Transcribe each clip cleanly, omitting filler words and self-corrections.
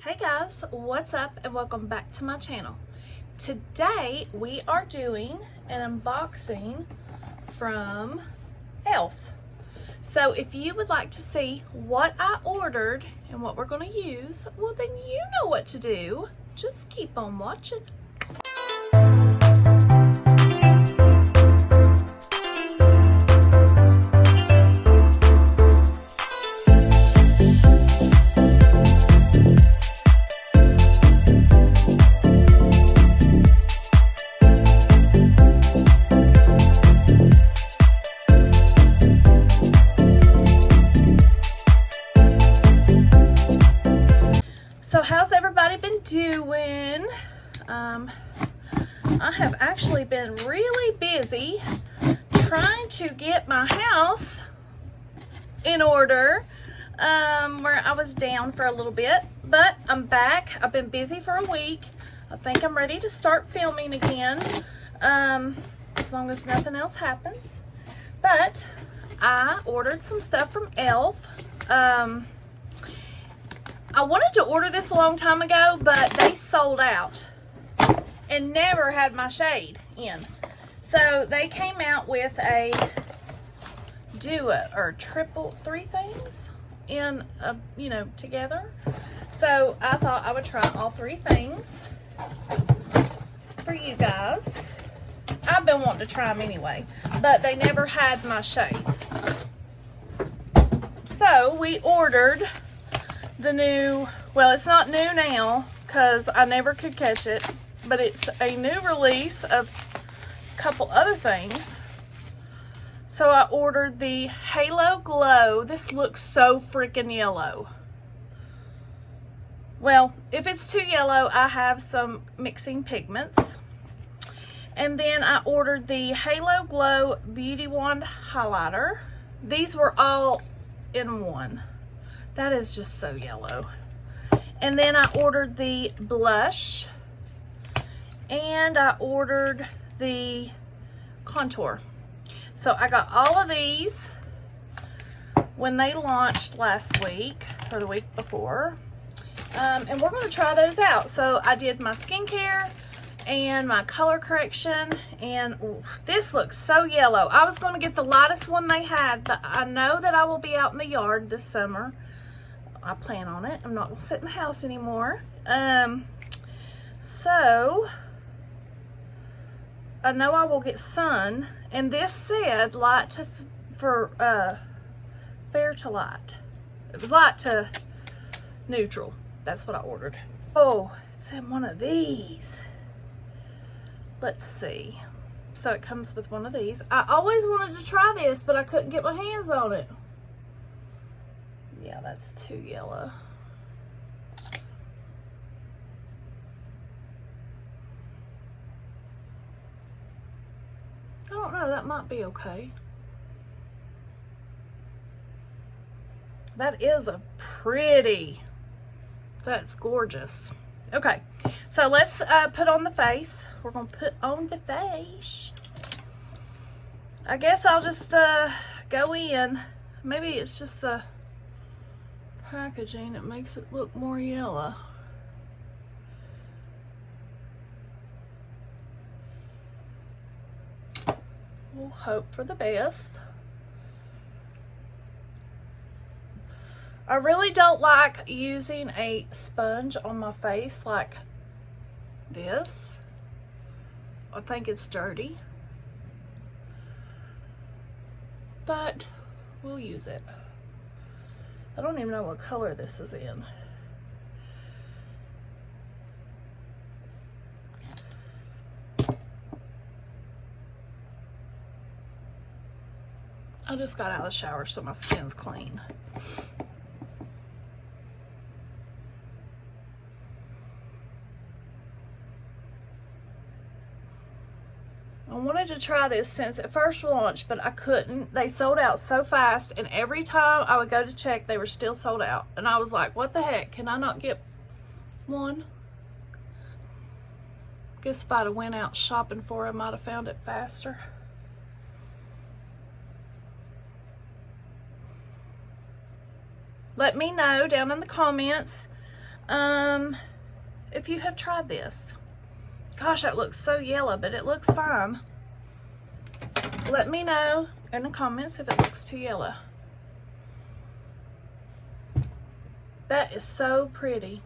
Hey guys, what's up and welcome back to my channel. Today we are doing an unboxing from Elf. So if you would like to see what I ordered and what we're going to use, well then you know what to do. Just keep on watching. So how's everybody been doing? I have actually been really busy trying to get my house in order, where I was down for a little bit, but I'm back. I've been busy for a week. I think I'm ready to start filming again, as long as nothing else happens. But I ordered some stuff from Elf. I wanted to order this a long time ago, but they sold out and never had my shade in. So they came out with a duo or triple, 3 things in together. So I thought I would try all 3 things for you guys. I've been wanting to try them anyway, but they never had my shades. So we ordered the new, well, it's not new now because I never could catch it, but it's a new release of a couple other things. So I ordered the Halo Glow. This looks so freaking yellow. Well, if it's too yellow, I have some mixing pigments. And then I ordered the Halo Glow Beauty Wand Highlighter. These were all in one. That is just so yellow. And then I ordered the blush. And I ordered the contour. So I got all of these when they launched last week or the week before. And we're going to try those out. So I did my skincare and my color correction. And this looks so yellow. I was going to get the lightest one they had, but I know that I will be out in the yard this summer. I plan on it. I'm not going to sit in the house anymore. So I know I will get sun, and this said light to fair to light. It was light to neutral. That's what I ordered. Oh, it's in one of these. Let's see. So it comes with one of these. I always wanted to try this, but I couldn't get my hands on it. Yeah, that's too yellow. I don't know, that might be okay. That is a pretty, that's gorgeous. Okay, so let's put on the face. We're gonna put on the face. I guess I'll just go in. Maybe it's just the packaging that makes it look more yellow. We'll hope for the best. I really don't like using a sponge on my face like this. I think it's dirty, but we'll use it. I don't even know what color this is in. I just got out of the shower, so my skin's clean. I wanted to try this since it first launched, but I couldn't. They sold out so fast, and every time I would go to check, they were still sold out. And I was like, what the heck? Can I not get one? Guess if I'd have went out shopping for it, I might have found it faster. Let me know down in the comments if you have tried this. Gosh, that looks so yellow, but it looks fine. Let me know in the comments if it looks too yellow. That is so pretty.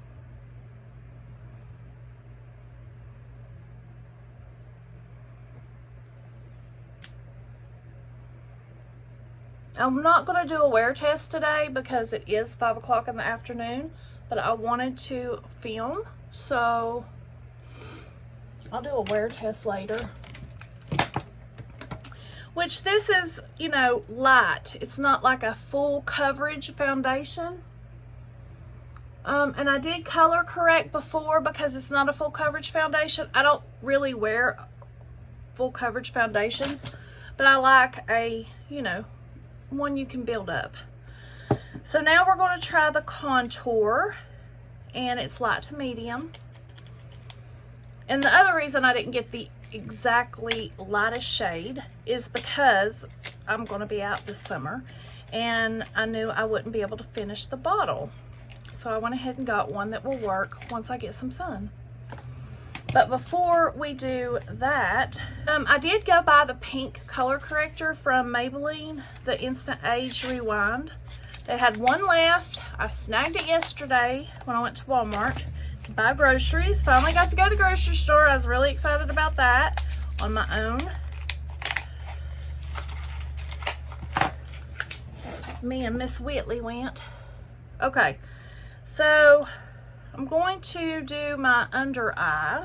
I'm not going to do a wear test today because it is 5 o'clock in the afternoon, but I wanted to film, so I'll do a wear test later. Which this is, you know, light. It's not like a full coverage foundation. And I did color correct before because it's not a full coverage foundation. I don't really wear full coverage foundations, but I like a, you know, one you can build up. So now we're going to try the contour, and it's light to medium. And the other reason I didn't get the exactly lightest shade is because I'm going to be out this summer, and I knew I wouldn't be able to finish the bottle. So I went ahead and got one that will work once I get some sun. But before we do that, I did go buy the pink color corrector from Maybelline, the Instant Age Rewind. They had one left. I snagged it yesterday when I went to Walmart to buy groceries. Finally got to go to the grocery store. I was really excited about that on my own. Me and Miss Whitley went. Okay, so I'm going to do my under eye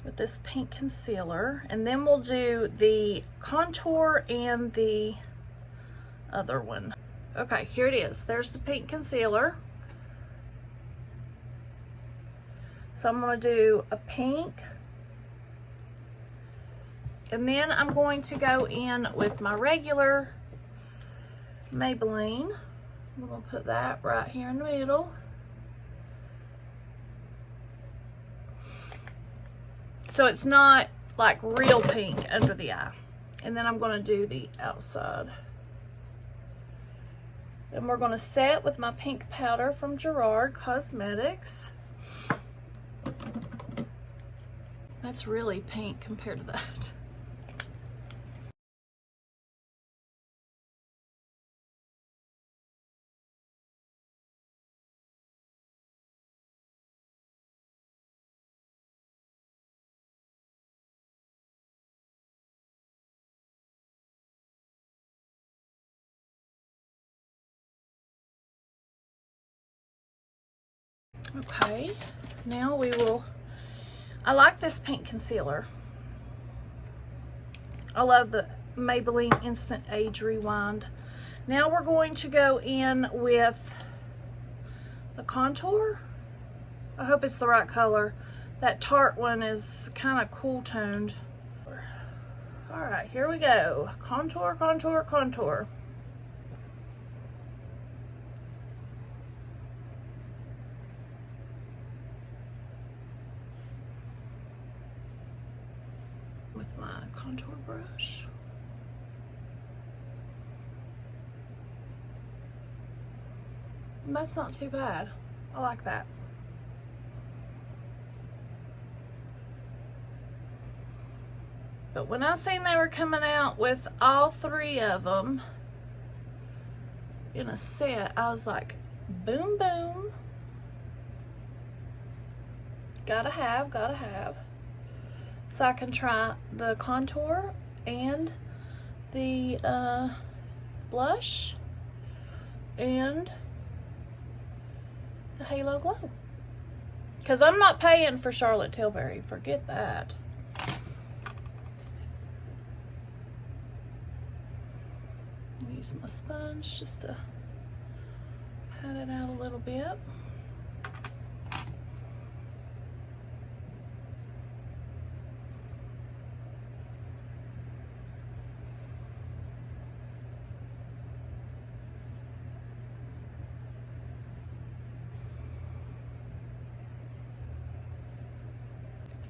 with this pink concealer, and then we'll do the contour and the other one. Okay, here it is. There's the pink concealer. So I'm going to do a pink, and then I'm going to go in with my regular Maybelline. I'm going to put that right here in the middle. So it's not like real pink under the eye. And then I'm going to do the outside. And we're going to set with my pink powder from Gerard Cosmetics. That's really pink compared to that. Okay, now we will, I like this pink concealer. I love the Maybelline Instant Age Rewind. Now we're going to go in with the contour. I hope it's the right color. That tart one is kind of cool toned. All right, here we go. Contour, contour, contour. With my contour brush. That's not too bad. I like that. But when I seen they were coming out with all three of them in a set, I was like, boom, boom. Gotta have, gotta have. So I can try the contour and the blush and the Halo Glow. Because I'm not paying for Charlotte Tilbury. Forget that. Use my sponge just to pat it out a little bit.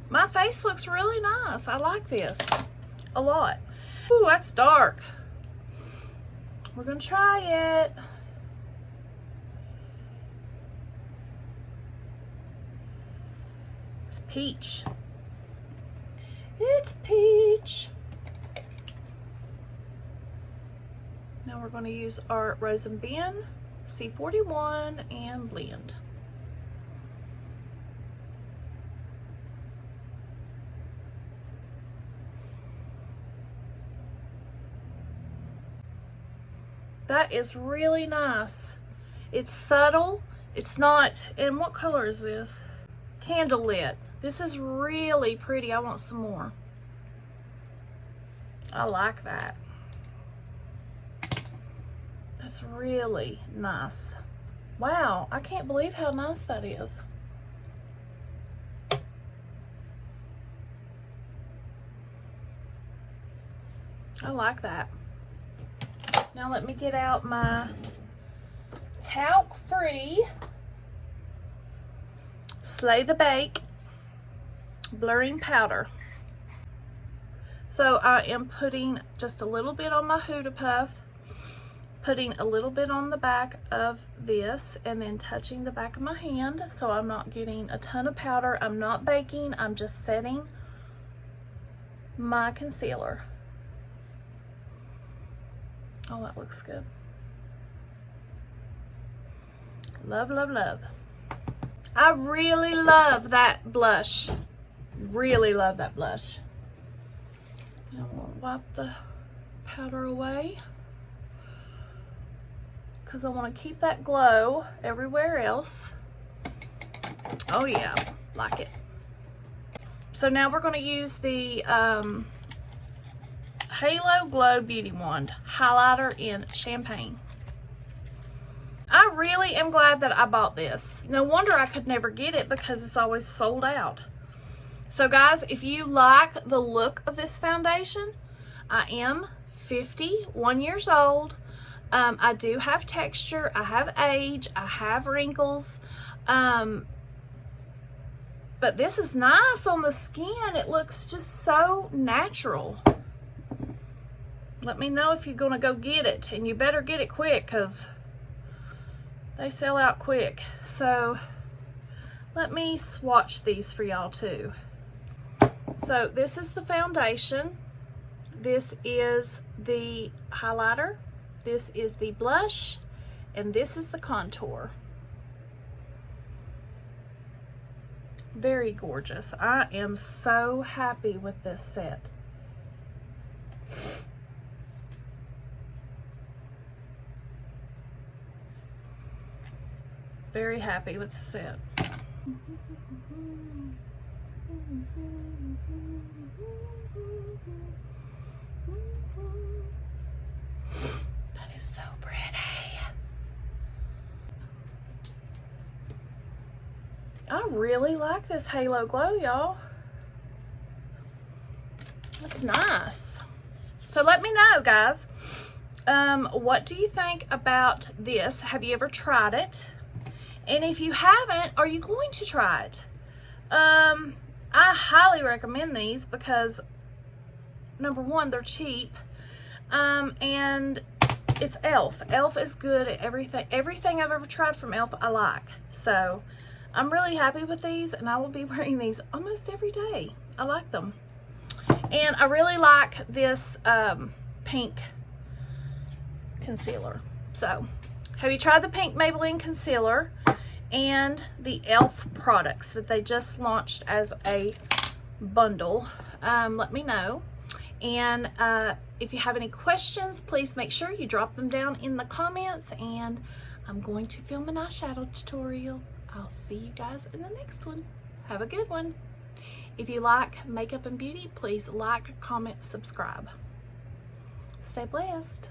My face looks really nice. I like this a lot. Ooh, that's dark. We're gonna try it. It's peach. It's peach. Now we're going to use our Rose and Ben C41 and blend. That is really nice. It's subtle. It's not, and what color is this? Candle lit. This is really pretty. I want some more. I like that. That's really nice. Wow, I can't believe how nice that is. I like that. Now let me get out my talc-free Slay the Bake blurring powder. So I am putting just a little bit on my Huda Puff, putting a little bit on the back of this, and then touching the back of my hand so I'm not getting a ton of powder. I'm not baking, I'm just setting my concealer. Oh, that looks good. Love, love, love. I really love that blush. Really love that blush. Now we'll wipe the powder away because I want to keep that glow everywhere else. Oh yeah, like it. So now we're going to use the Halo Glow Beauty Wand highlighter in Champagne. I really am glad that I bought this. No wonder I could never get it because it's always sold out. So guys, if you like the look of this foundation, I am 51 years old. I do have texture, I have age, I have wrinkles. But this is nice on the skin. It looks just so natural. Let me know if you're gonna go get it, and you better get it quick because they sell out quick. So let me swatch these for y'all too. So this is the foundation, this is the highlighter, this is the blush, and this is the contour. Very gorgeous. I am so happy with this set. Very happy with the set. That is so pretty. I really like this Halo Glow, y'all. That's nice. So let me know, guys. What do you think about this? Have you ever tried it? And if you haven't, are you going to try it? I highly recommend these because, number one, they're cheap. And it's e.l.f. e.l.f. is good at everything. Everything I've ever tried from e.l.f. I like. So I'm really happy with these, and I will be wearing these almost every day. I like them. And I really like this pink concealer. So have you tried the pink Maybelline concealer and the e.l.f. products that they just launched as a bundle? Let me know. And if you have any questions, please make sure you drop them down in the comments, and I'm going to film an eyeshadow tutorial. I'll see you guys in the next one. Have a good one. If you like makeup and beauty, please like, comment, subscribe. Stay blessed.